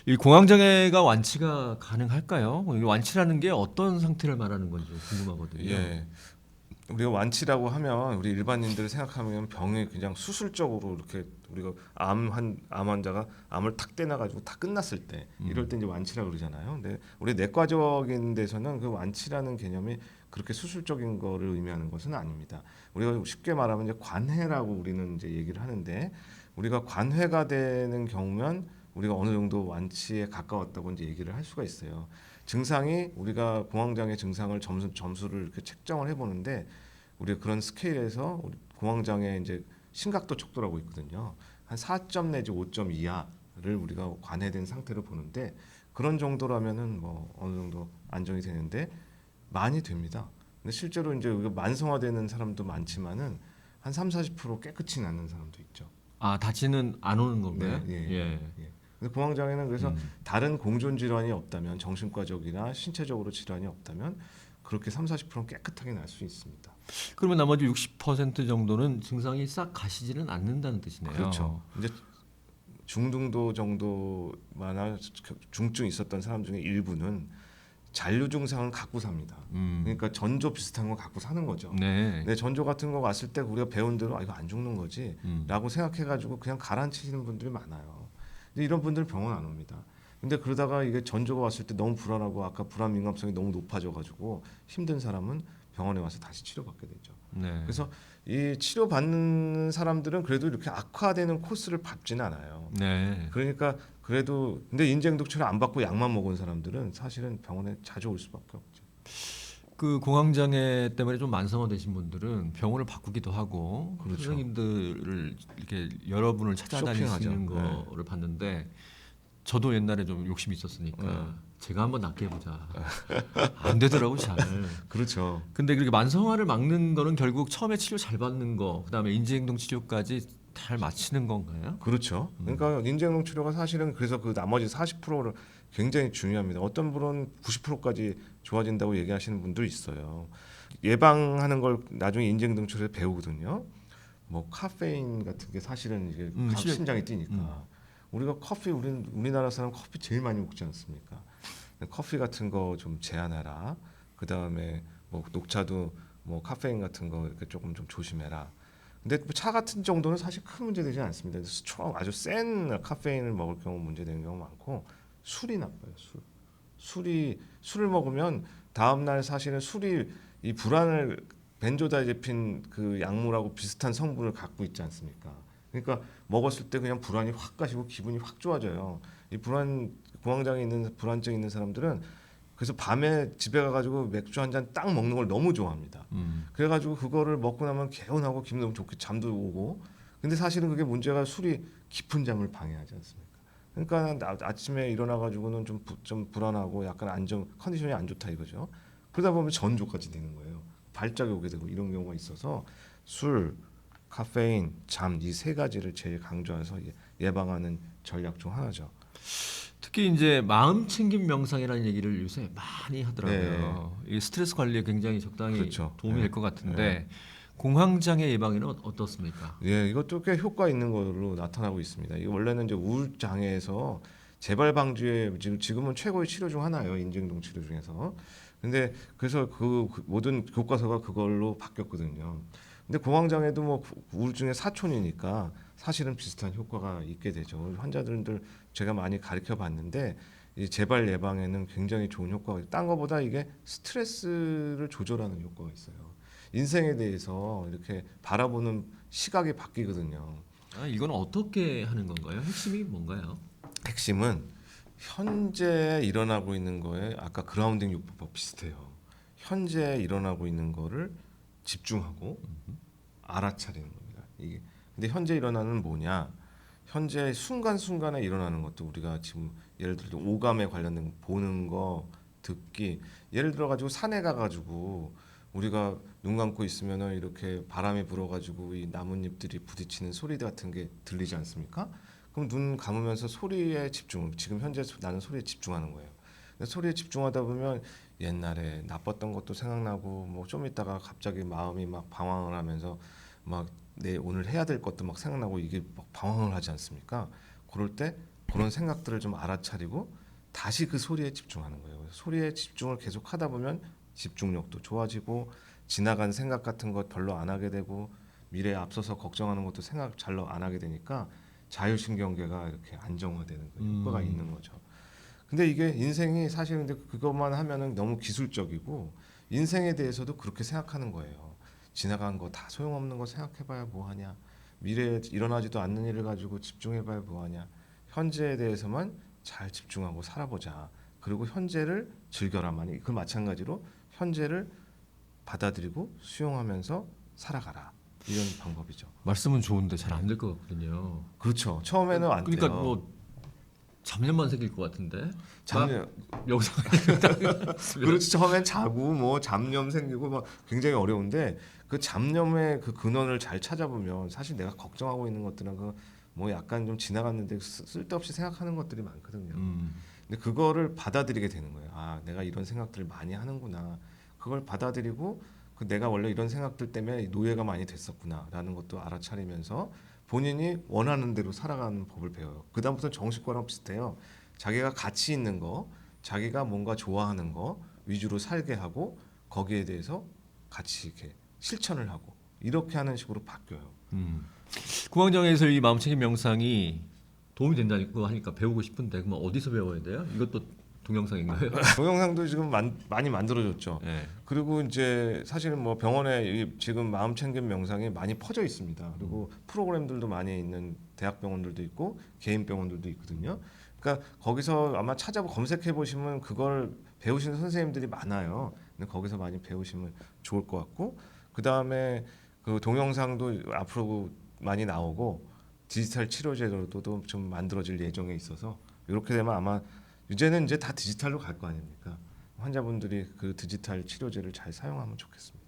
이 공황장애가 완치가 가능할까요? 이 완치라는 게 어떤 상태를 말하는 건지 궁금하거든요. 예. 우리가 완치라고 하면 우리 일반인들 생각하면 병이 그냥 수술적으로 이렇게 우리가 암 환자가 암을 탁 떼놔가지고 다 끝났을 때 이럴 때 이제 완치라고 그러잖아요. 근데 우리 내과적인 데서는 그 완치라는 개념이 그렇게 수술적인 거를 의미하는 것은 아닙니다. 우리가 쉽게 말하면 이제 관해라고 우리는 이제 얘기를 하는데 우리가 관해가 되는 경우면 우리가 어느 정도 완치에 가까웠다고 이제 얘기를 할 수가 있어요. 증상이 우리가 공황장애 증상을 점수를 이렇게 책정을 해보는데 우리가 그런 스케일에서 우리 공황장애 이제 심각도 척도라고 있거든요. 한 4점 내지 5점 이하를 우리가 관해된 상태로 보는데 그런 정도라면은 뭐 어느 정도 안정이 되는데 많이 됩니다. 근데 실제로 이제 우리가 만성화되는 사람도 많지만은 한 3, 40% 깨끗이 낫는 사람도 있죠. 아, 다시는 안 오는 건가요? 네, 예, 예. 예. 근데 공황장애는 그래서 음. 다른 공존 질환이 없다면 정신과적이나 신체적으로 질환이 없다면 그렇게 3, 40%는 깨끗하게 날 수 있습니다. 그러면 나머지 60% 정도는 증상이 싹 가시지는 않는다는 뜻이네요. 그렇죠. 이제 중등도 정도만한 중증 있었던 사람 중에 일부는 잔류 증상을 갖고 삽니다. 그러니까 전조 비슷한 거 갖고 사는 거죠. 네. 근데 전조 같은 거 왔을 때 우리가 배운 대로 아 이거 안 죽는 음. 거지라고 생각해가지고 그냥 가라앉히시는 분들이 많아요. 근데 이런 분들 병원 안 옵니다. 근데 그러다가 이게 전조가 왔을 때 너무 불안하고 아까 불안 민감성이 너무 높아져가지고 힘든 사람은 병원에 와서 다시 치료받게 되죠. 네. 그래서 이 치료받는 사람들은 그래도 이렇게 악화되는 코스를 밟지는 않아요. 네. 그러니까 그래도 근데 인지행동 치료 안 받고 약만 먹은 사람들은 사실은 병원에 자주 올 수밖에 없죠. 그 공황장애 때문에 좀 만성화되신 분들은 병원을 바꾸기도 하고 그렇죠. 선생님들을 이렇게 여러분을 찾아다니시는 쇼핑하죠. 네. 거를 봤는데 저도 옛날에 좀 욕심이 있었으니까 네. 제가 한번 낫게 해보자. 안 되더라고 잘. 그렇죠. 근데 그렇게 만성화를 막는 거는 결국 처음에 치료 잘 받는 거, 그다음에 인지행동 치료까지 잘 마치는 건가요? 그렇죠. 그러니까 인지행동 치료가 사실은 그래서 그 나머지 40%를 굉장히 중요합니다. 어떤 분은 90%까지 좋아진다고 얘기하시는 분도 있어요. 예방하는 걸 나중에 인지행동 치료에 배우거든요. 뭐 카페인 같은 게 사실은 이게 실제 심장이 뛰니까 우리가 우리나라 사람 커피 제일 많이 먹지 않습니까? 커피 같은 거 좀 제한하라. 그 다음에 뭐 녹차도 뭐 카페인 같은 거 이렇게 조금 좀 조심해라. 근데 뭐차 같은 정도는 사실 큰 문제 되지 않습니다. 스트롱 아주 센 카페인을 먹을 경우 문제되는 경우 많고 술이 나빠요. 술을 먹으면 다음 날 사실은 술이 이 불안을 벤조다이제핀 그 약물하고 비슷한 성분을 갖고 있지 않습니까? 그러니까 먹었을 때 그냥 불안이 확 가시고 기분이 확 좋아져요. 이 공황장애 있는 불안증 있는 사람들은 그래서 밤에 집에 가가지고 맥주 한 잔 딱 먹는 걸 너무 좋아합니다. 그래가지고 그거를 먹고 나면 개운하고 기분 너무 좋게 잠도 오고. 근데 사실은 그게 문제가 술이 깊은 잠을 방해하지 않습니까? 그러니까 아침에 일어나가지고는 좀 불안하고 약간 컨디션이 안 좋다 이거죠. 그러다 보면 전조까지 되는 거예요. 발작이 오게 되고 이런 경우가 있어서 술, 카페인, 잠 이 세 가지를 제일 강조해서 예방하는 전략 중 하나죠. 특히 이제 마음 챙김 명상이라는 얘기를 요새 많이 하더라고요. 이 스트레스 관리에 굉장히 적당히 그렇죠. 도움이 될 것 예. 같은데 공황장애 예방에는 어떻습니까? 예, 이것도 꽤 효과 있는 걸로 나타나고 있습니다. 이게 원래는 이제 우울 장애에서 재발 방지에 지금은 최고의 치료 중 하나예요. 인지행동 치료 중에서. 근데 그래서 그 모든 교과서가 그걸로 바뀌었거든요. 근데 공황장애도 뭐 우울증의 사촌이니까 사실은 비슷한 효과가 있게 되죠. 환자들들 제가 많이 가르쳐 봤는데 이 재발 예방에는 굉장히 좋은 효과가 있고 딴 거보다 이게 스트레스를 조절하는 효과가 있어요. 인생에 대해서 이렇게 바라보는 시각이 바뀌거든요. 아, 이건 어떻게 하는 건가요? 핵심이 뭔가요? 핵심은 현재 일어나고 있는 거에 아까 그라운딩 요법과 비슷해요. 현재 일어나고 있는 거를 집중하고 알아차리는 겁니다. 이게 근데 현재 일어나는 뭐냐? 현재 순간순간에 일어나는 것도 우리가 지금 예를 들어 오감에 관련된 보는 거, 듣기 예를 들어 가지고 산에 가 가지고 우리가 눈 감고 있으면은 이렇게 바람이 불어 가지고 이 나뭇잎들이 부딪히는 소리 같은 게 들리지 않습니까? 그럼 눈 감으면서 소리에 지금 현재 나는 소리에 집중하는 거예요. 근데 소리에 집중하다 보면 옛날에 나빴던 것도 생각나고 뭐 좀 있다가 갑자기 마음이 막 방황을 하면서 막 내 오늘 해야 될 것도 막 생각나고 이게 막 방황을 하지 않습니까? 그럴 때 그런 생각들을 좀 알아차리고 다시 그 소리에 집중하는 거예요. 그래서 소리에 집중을 계속 하다 보면 집중력도 좋아지고 지나간 생각 같은 것 별로 안 하게 되고 미래에 앞서서 걱정하는 것도 생각 잘로 안 하게 되니까 자율신경계가 이렇게 안정화되는 그 효과가 있는 거죠. 근데 이게 인생이 사실 근데 그것만 하면은 너무 기술적이고 인생에 대해서도 그렇게 생각하는 거예요. 지나간 거 다 소용없는 거 생각해봐야 뭐하냐. 미래에 일어나지도 않는 일을 가지고 집중해봐야 뭐하냐. 현재에 대해서만 잘 집중하고 살아보자. 그리고 현재를 즐겨라만이 그 마찬가지로 현재를 받아들이고 수용하면서 살아가라. 이런 방법이죠. 말씀은 좋은데 잘 안 될 것 같거든요. 그렇죠. 처음에는 안 그러니까 돼요. 뭐 잡념만 생길 것 같은데. 잡념 영상 그렇지. 처음엔 자고 뭐 잡념 생기고 막 굉장히 어려운데 그 잡념의 그 근원을 잘 찾아보면 사실 내가 걱정하고 있는 것들은 그 뭐 약간 좀 지나갔는데 쓸데없이 생각하는 것들이 많거든요. 근데 그거를 받아들이게 되는 거예요. 아, 내가 이런 생각들을 많이 하는구나. 그걸 받아들이고 그 내가 원래 이런 생각들 때문에 노예가 많이 됐었구나라는 것도 알아차리면서 본인이 원하는 대로 살아가는 법을 배워요. 그다음부터 정신과랑 비슷해요. 자기가 가치 있는 거, 자기가 뭔가 좋아하는 거 위주로 살게 하고 거기에 대해서 같이 이렇게 실천을 하고 이렇게 하는 식으로 바뀌어요. 구황정에서 이 마음챙김 명상이 도움이 된다고 하니까 배우고 싶은데 그럼 어디서 배워야 돼요? 이것도 동영상인가요? 동영상도 지금 많이 만들어졌죠. 네. 그리고 이제 사실은 뭐 병원에 지금 마음챙김 명상이 많이 퍼져 있습니다. 그리고 프로그램들도 많이 있는 대학병원들도 있고 개인 병원들도 있거든요. 그러니까 거기서 아마 검색해 보시면 그걸 배우시는 선생님들이 많아요. 근데 거기서 많이 배우시면 좋을 것 같고 그 다음에 그 동영상도 앞으로 많이 나오고 디지털 치료제도도 좀 만들어질 예정에 있어서 이렇게 되면 아마 이제는 이제 다 디지털로 갈 거 아닙니까? 환자분들이 그 디지털 치료제를 잘 사용하면 좋겠습니다.